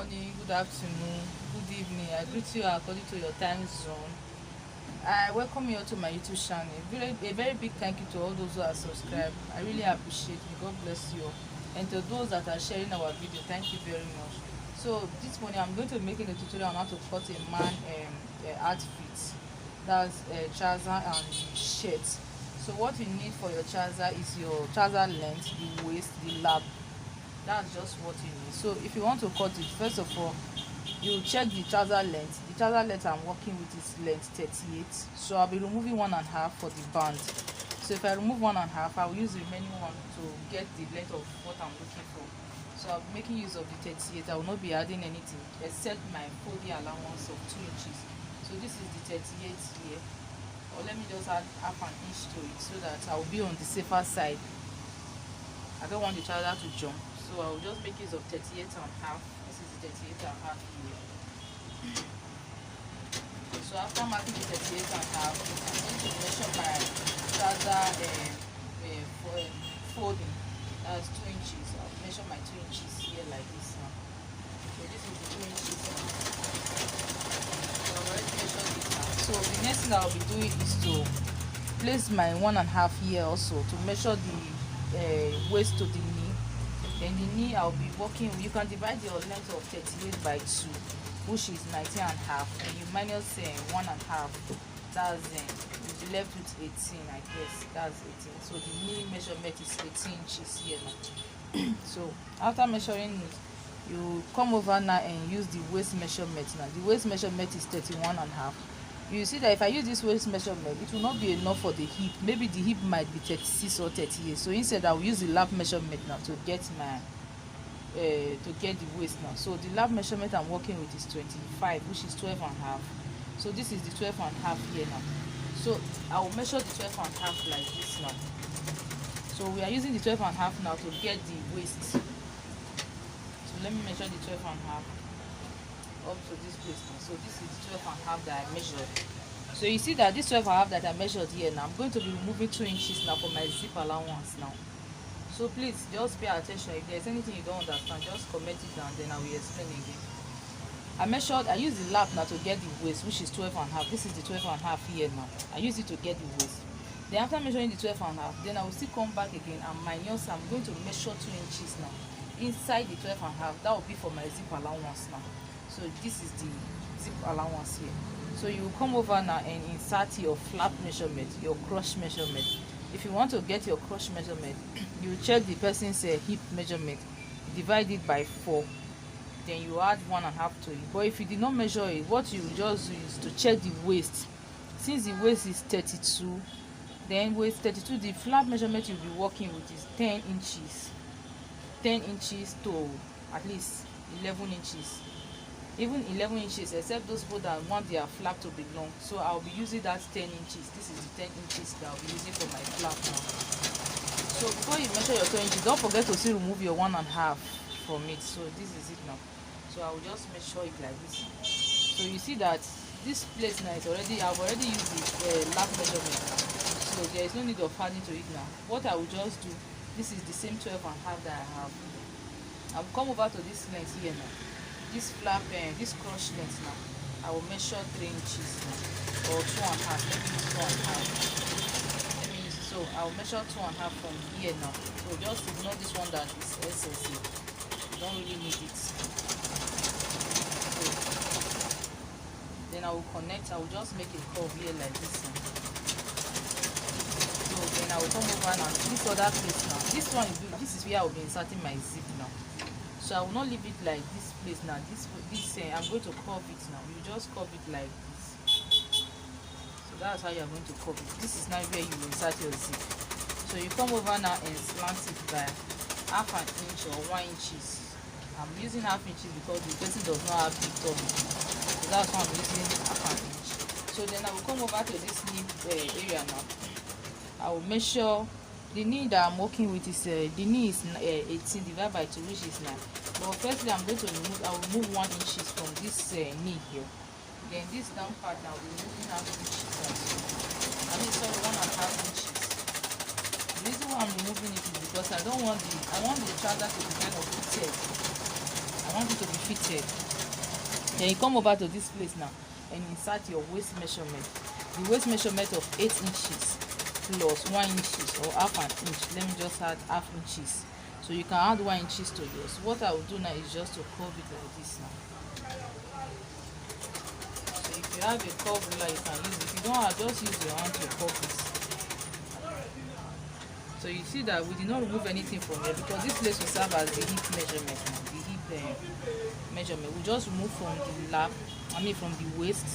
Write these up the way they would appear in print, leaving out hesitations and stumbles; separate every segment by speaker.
Speaker 1: morning, good afternoon, good evening. I greet you according to your time zone. I welcome you all to my YouTube channel. A very big thank you to all those who are subscribed. I really appreciate it. God bless you all. And to those that are sharing our video, thank you very much. So this morning I'm going to be making a tutorial on how to cut a man outfit. That's trouser and shirt. So what you need for your trouser is your trouser length, the waist, the lap. That's just what you need. So if you want to cut it, first of all you check the trouser length. The trouser length I'm working with is length 38, so I'll be removing 1.5 for the band. So if I remove 1.5, I'll use the remaining one to get the length of what I'm looking for. So I'll be making use of the 38. I will not be adding anything except my folding allowance of 2 inches. So this is the 38 here, or let me just add half an inch to it so that I'll be on the safer side. I don't want the trouser to jump, so I will just make use of 38.5. This is the 38.5 here. So after marking the 38.5, I'm going to measure my trouser folding. That's 2 inches. I'll measure my 2 inches here like this now. So this is the 2 inches now. So I've already measured it now. So the next thing I'll be doing is to place my 1.5 here also to measure the waist to the knee. Then the knee I'll be working. You can divide your length of 38 by 2, which is 19.5, and you minus 1.5. That's you'll be left with 18, I guess. That's 18. So the knee measurement is 18 inches here now. So after measuring it, you come over now and use the waist measurement. Now the waist measurement is 31.5. You see that if I use this waist measurement, it will not be enough for the hip. Maybe the hip might be 36 or 38. So instead I will use the lap measurement now to get my to get the waist now. So the lap measurement I'm working with is 25, which is 12.5. So this is the 12.5 here now. So I will measure the 12.5 like this now. So we are using the 12.5 now to get the waist. So let me measure the 12.5 up to this place now. So this is the 12.5 that I measured. So you see that this 12.5 that I measured here now, I'm going to be removing 2 inches now for my zip allowance now. So please just pay attention. If there's anything you don't understand, just comment it down, then I will explain again. I used the lap now to get the waist, which is 12.5. This is the 12.5 here now. I use it to get the waist. Then after measuring the 12.5, then I will still come back again and minus. I'm going to measure 2 inches now inside the 12.5. That will be for my zip allowance now. So this is the zip allowance here. So you will come over now and insert your flap measurement, your crotch measurement. If you want to get your crotch measurement, you check the person's hip measurement, divide it by 4, then you add 1.5 to it. But if you did not measure it, what you just do is to check the waist. Since the waist is 32, then waist 32, the flap measurement you'll be working with is 10 inches. 10 inches to at least 11 inches. Even 11 inches, except those people that want their flap to be long. So I'll be using that 10 inches. This is the 10 inches that I'll be using for my flap now. So before you measure your 2 inches, don't forget to still remove your 1.5 from it. So this is it now. So I will just measure it like this. So you see that this place now is already, I've already used the lap measurement. So there is no need of adding to it now. What I will just do, this is the same 12.5 that I have. I will come over to this length here now. This flap and this crotch length now, I will measure 3 inches now, or 2.5. Let me use 2.5. So I will measure 2.5 from here now. So just ignore this one that is excessive. You don't really need it. So then I will connect. I will just make a curve here like this now. So then I will come over now. This other place now. This one is this is where I will be inserting my zip now. So I will not leave it like this place now. This I'm going to curve it now. You just curve it like this. So that's how you are going to curve it. This is now where you will insert your zip. So you come over now and slant it by half an inch or 1 inches. I'm using half inches because the person does not have big tummy. So that's why I'm using half an inch. So then I will come over to this knee area now. I will measure. The knee that I'm working with is the knee is 18 divided by 2, which is 9. But firstly, I'm going to remove. I will remove 1 inches from this knee here. Then this down part now, we're removing half inches. Sorry, 1.5 inches. The reason why I'm removing it is because I want the trouser to be kind of fitted. I want it to be fitted. Then you come over to this place now and insert your waist measurement. The waist measurement of 8 inches plus 1 inches or half an inch. Let me just add half inches. So you can add 1 inches to yours. What I will do now is just to curve it like this now. So if you have a curve ruler, you can use it. If you don't have, just use your hand to curve this. So you see that we did not remove anything from here because this place will serve as the hip measurement now. The hip measurement. We just remove from the lap, from the waist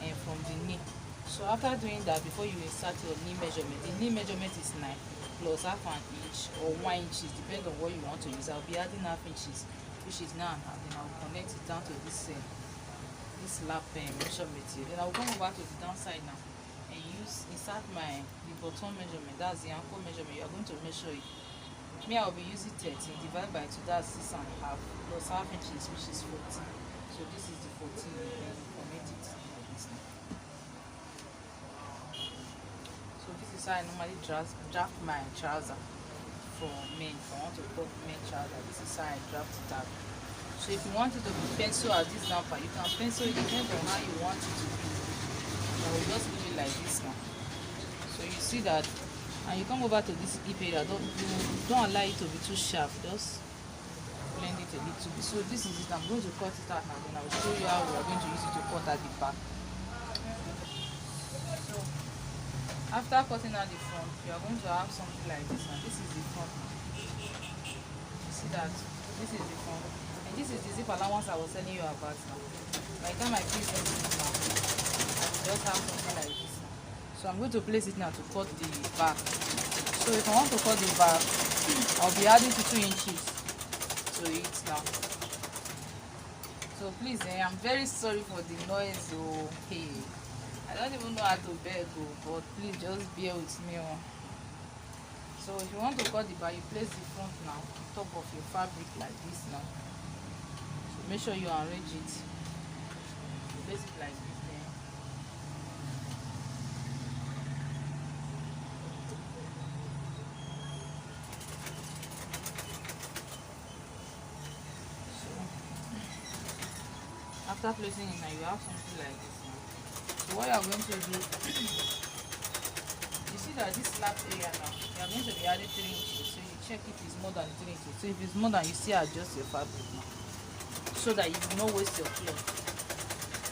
Speaker 1: and from the knee. So after doing that, before you insert your knee measurement, the knee measurement is 9 plus half an inch or 1 inches, depending on what you want to use. I'll be adding half inches, which is now, and then I'll connect it down to this lap measurement here. Then I'll come over to the downside now and insert the bottom measurement. That's the ankle measurement. You are going to measure it. Me, I'll be using 13 divided by 2. That's 6.5 plus half inches, which is 14. So this is the 14. Then you connect it like this now. So this is how I normally draft my trouser for men. If I want to cut men trouser, this is how I draft it out. So if you want it to be pencil at this number, you can pencil it, depends on how you want it to be. I will just leave it like this now. So you see that, and you come over to this hip area. Don't allow it to be too sharp. Just blend it a little bit. So this is it. I'm going to cut it out now. Then I will show you how we are going to use it to cut at the back. So after cutting out the front, you are going to have something like this one. This is the front now. You see that? This is the front. And this is the zip allowance I was telling you about now. By the time I finish this now, I will just have something like this now. So I'm going to place it now to cut the back. So if I want to cut the back, I'll be adding to 2 inches to it now. So please, I'm very sorry for the noise. Okay, I don't even know how to beg, but please just bear with me. So if you want to cut the back, you place the front now on top of your fabric like this now. So make sure you arrange it. Place it like this. After placing it now, you have something like this now. So what you are going to do, you see that this lap area now, you are going to be adding 3 inches. So you check if it's more than 3 inches. So if it's more than, you still adjust your fabric now, so that you will not waste your cloth.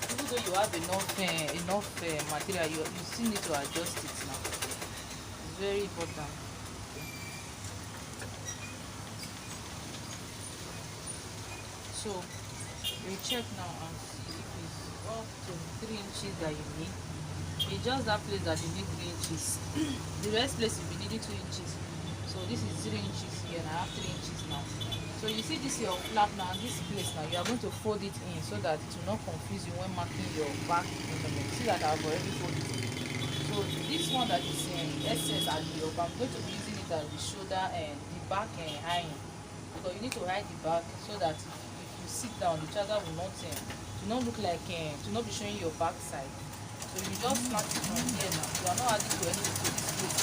Speaker 1: Even though you have enough material, you still need to adjust it now. It's very important. So you check now and see if it's up to 3 inches that you need. It's just that place that you need 3 inches. The rest place will be needing 2 inches. So this is 3 inches here and I have 3 inches now. So you see this your flap now, this place now, you are going to fold it in so that it will not confuse you when marking your back measurement. See that I've already folded it. So this one that is SS at the yoke, I'm going to be using it as the shoulder and the back high, because you need to hide the back so that if you sit down, the trouser will not look like to not be showing your back side. So you just snap it from here now. You are not adding to anything to this place.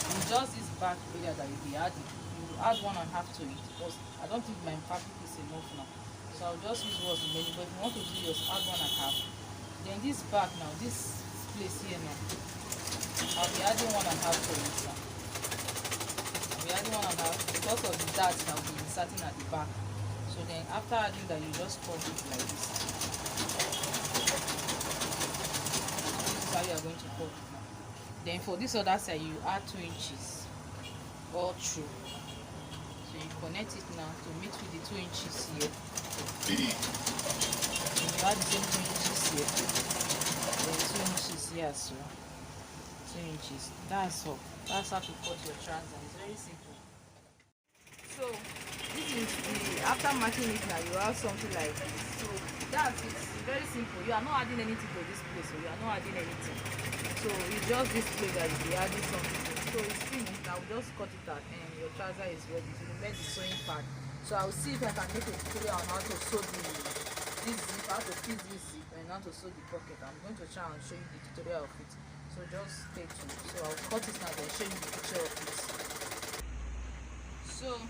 Speaker 1: It's just this back area that you'll be adding. You add 1.5 to it because I don't think my fabric is enough now. So I'll just use what's remaining. But if you want to do yours, add 1.5. Then this back now, this place here now, I'll be adding 1.5 to it now. I'll be adding 1.5 because of the darts that will be inserting at the back. So then after adding that, you just cut it like this. This is how you are going to cut it now. Then for this other side, you add 2 inches all through. So you connect it now to meet with the 2 inches here. And you add the same 2 inches here. Then 2 inches here as well. 2 inches. That's all. That's how to cut your trouser. It's very simple. So this is after matching it now, you have something like this. So that's it. It's very simple. You are not adding anything to this place. So you are not adding anything. So it's just this place that you'll be adding something to. So it's finished. I will just cut it out and your trouser is ready. So you make the sewing part. So I will see if I can make a tutorial on how to sew this zip, how to fit this zip, and how to sew the pocket. I'm going to try and show you the tutorial of it. So just stay tuned. So I'll cut it now and show you the picture of it. So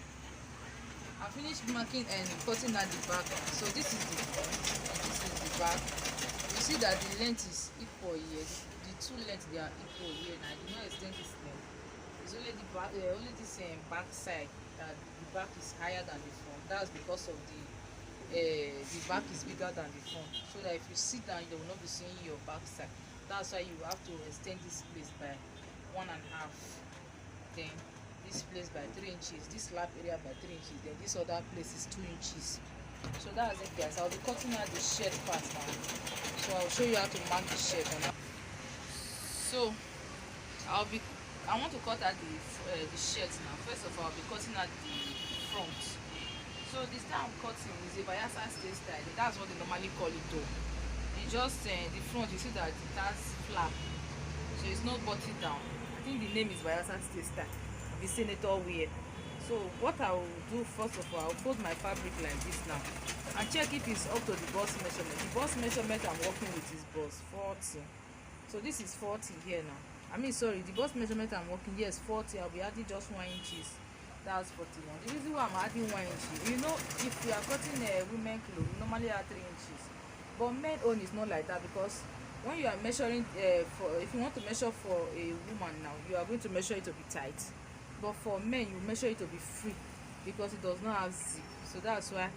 Speaker 1: I finished marking and cutting at the back. So this is the front and this is the back. You see that the length is equal here. The two lengths, they are equal here. Now I did not extend this length. It's only the back, only this back side that the back is higher than the front. That's because of the back is bigger than the front. So that if you sit down, you will not be seeing your back side. That's why you have to extend this place by 1.5. Then this place by 3 inches, this lap area by 3 inches, then this other place is 2 inches. So that's it, guys. I'll be cutting out the shirt part now. So I'll show you how to mark the shirt. So I want to cut out the shirt now. First of all, I'll be cutting out the front. So this time I'm cutting is a Bayelsa State style. That's what they normally call it though. It's just the front, you see that it has flap, so it's not buttoned down. I think the name is Bayelsa State style, the senator wear. So what I will do, first of all, I'll fold my fabric like this now and check if it's up to the bust measurement. The bust measurement I'm working with is bust 40. So this is 40 here now. The bust measurement I'm working here is 40. I'll be adding just 1 inches. That's 41. The reason why I'm adding 1 inch, if you are cutting a women clothes, you normally add 3 inches. But men own is not like that, because when you are measuring if you want to measure for a woman now, you are going to measure it to be tight. But for men, you measure it to be free because it does not have zip. So that's why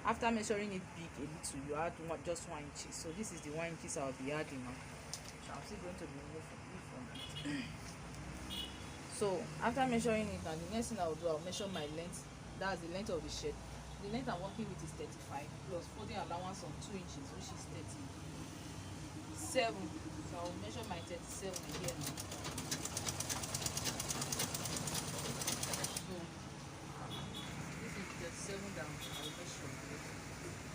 Speaker 1: after measuring it big a little, you add just 1 inch. So this is the 1 inches I'll be adding now. So I'm still going to remove from it. So after measuring it, and the next thing I'll do, I'll measure my length. That's the length of the shirt. The length I'm working with is 35 plus folding allowance of 2 inches, which is 37. So I'll measure my 37 here now. So this is the 7 down. I'll measure.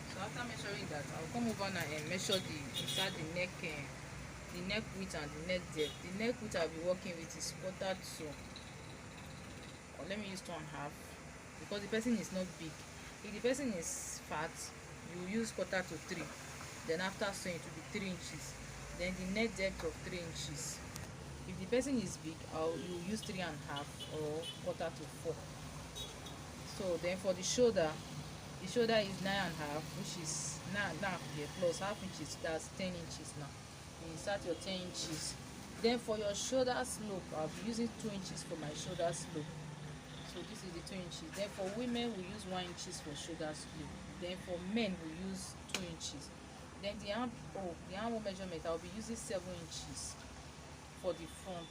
Speaker 1: So after measuring that, I'll come over now and measure inside the neck width and the neck depth. The neck width I'll be working with is 1/4 or let me use 2.5, because the person is not big. If the person is fat, you use 1/4 to 3. Then after sewing, it will be 3 inches. Then the neck depth of 3 inches. If the person is big, you use 3.5 or 1/4 to 4. So then for the shoulder is 9.5, which is now here plus half inches. That's 10 inches now. You insert your 10 inches. Then for your shoulder slope, I'll be using 2 inches for my shoulder slope. So this is the 2 inches. Then for women, we use 1 inches for shoulder slope. Then for men, we use 2 inches. Then the armhole measurement, I'll be using 7 inches for the front.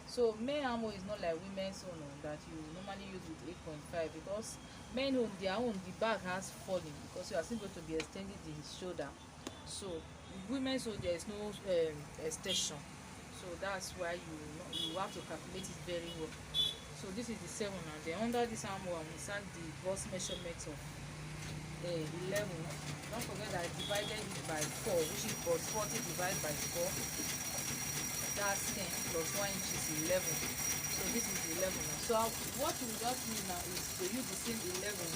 Speaker 1: So men armhole is not like women's own that you normally use with 8.5, because men own, their own, the back has fallen because you are still going to be extending the shoulder. So women's own, there is no extension. So that's why you have to calculate it very well. So this is the 7, and then under this armhole I'm insert the bust measurement of 11. Don't forget that I divided it by 4, which is 40 divided by 4. That's 10 plus 1 inch is 11. So this is 11 now. So what we just need now is to use the same 11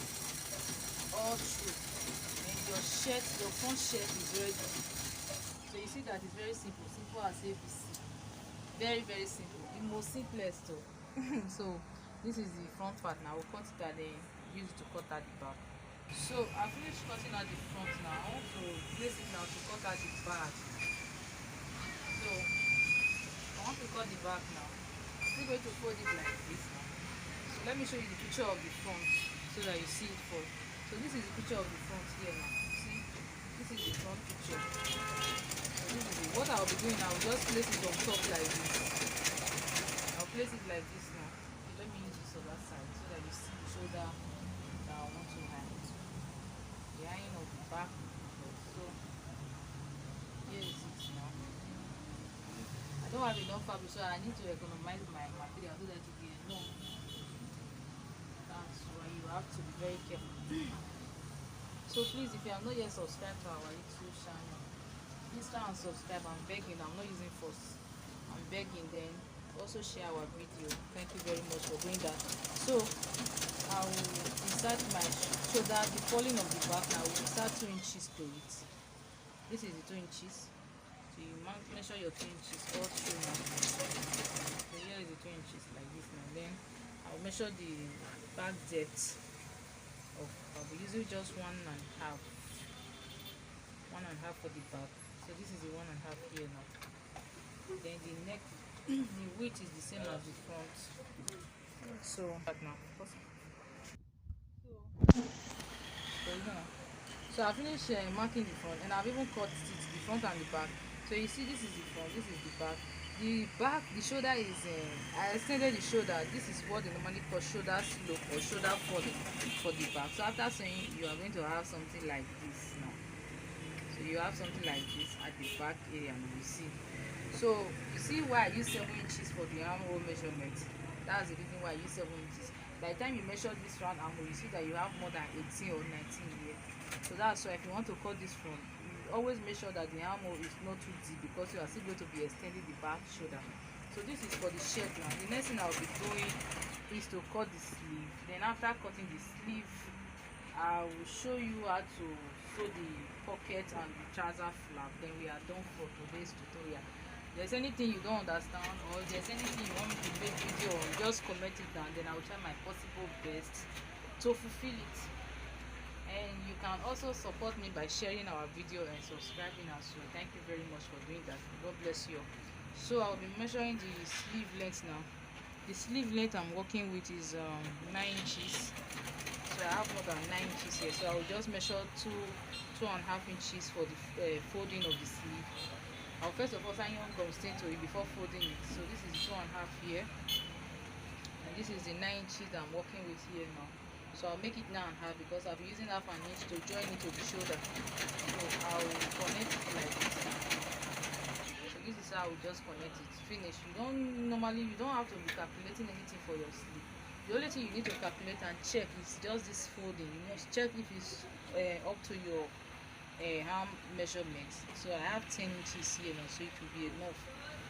Speaker 1: all through, and your front shirt is ready. So you see that it's very simple as ABC. Very, very simple. The most simplest though. So this is the front part now. We'll cut it and then use it to cut out the back. So I finished cutting out the front now. I want to place it now to cut out the back. So I want to cut the back now. I'm still going to fold it like this now. So let me show you the picture of the front so that you see it first. So this is the picture of the front here now. See, this is the front picture. So this is it. What I'll be doing, I will just place it on top like this. I'll place it like this now. Okay, let me use this other side so that you see the shoulder that I want to hang. The iron of the back. So here is it now. I don't have enough fabric, so I need to economize my material so that it will be enough. That's why you have to be very careful. So please, if you have not yet subscribed to our YouTube channel, please try and subscribe. I'm begging. I'm not using force. I'm begging. Then also share our video. Thank you very much for doing that. So I will insert my shoulder, the falling of the back. Now I will insert 2 inches to it. This is the 2 inches. So you measure your 2 inches all through now. So here is the 2 inches like this now. Then I'll measure the back depth. of, I'll be using just 1.5 for the back. So this is the 1.5 here now. Then the neck, the width is the same as the front. So now, so I finished marking the front, and I've even cut it, the front and the back. So you see, this is the front, this is the back. The shoulder is I extended the shoulder. This is what they normally call shoulder slope or shoulder folding for the back. So after sewing, you are going to have something like this now. So you have something like this at the back area, and you see. So you see why I use 7 inches for the armhole measurement. That's the reason why I use 7 inches. By the time you measure this round armhole, you see that you have more than 18 or 19 here. So that's why if you want to cut this front, you always make sure that the armhole is not too deep, because you are still going to be extending the back shoulder. So this is for the shirt now. The next thing I will be doing is to cut the sleeve. Then after cutting the sleeve, I will show you how to sew the pocket and the trouser flap. Then we are done for today's tutorial. If there's anything you don't understand, or if there's anything you want me to make video on, just comment it down, then I will try my possible best to fulfill it. And you can also support me by sharing our video and subscribing as well. Thank you very much for doing that. God bless you. So I'll be measuring the sleeve length now. The sleeve length I'm working with is 9 inches. So I have more than 9 inches here. So I will just measure 2.5 inches for the folding of the sleeve. I'll first of all iron gum stain to it before folding it. So this is 2.5 here, and this is the 9 inches I'm working with here now. So I'll make it 9.5 because I'll be using 1/2 inch to join it to the shoulder. So I'll connect it like this. So this is how I will just connect it. Finish. You don't have to be calculating anything for your sleeve. The only thing you need to calculate and check is just this folding. You must check if it's up to your arm measurement. So I have 10 inches here now, so it will be enough.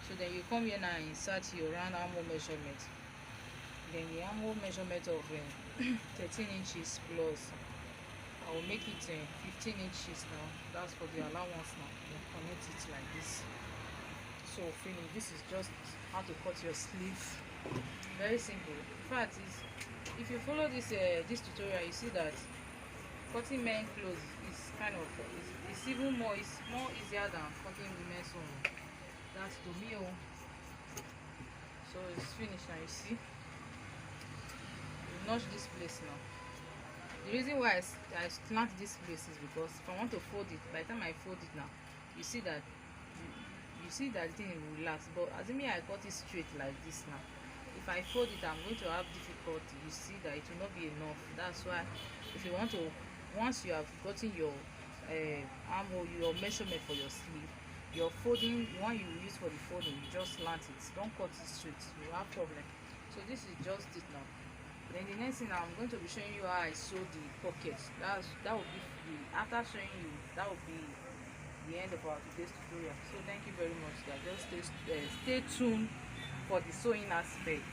Speaker 1: So then you come here now and insert your round armhole measurement. Then the armhole measurement of 13 inches plus, I will make it 15 inches now. That's for the allowance now. Then connect it like this. So finish. This is just how to cut your sleeve. Very simple. In fact, if you follow this tutorial, you see that cutting men clothes is kind of it's more easier than cutting women's own. That's to me. So it's finished now. You see, you notch this place now. The reason why I slant this place is because if I want to fold it, by the time I fold it now, you see that the thing will last. But assuming I cut it straight like this now, if I fold it, I'm going to have difficulty. You see that it will not be enough. That's why if you want to, once you have gotten your armhole, your measurement for your sleeve, your folding, the one you use for the folding, you just slant it. Don't cut it straight. You have problem. So this is just it now. Then the next thing, I'm going to be showing you how I sew the pocket. That will be after showing you, that will be the end of our today's tutorial. So thank you very much, guys. Just stay tuned for the sewing aspect.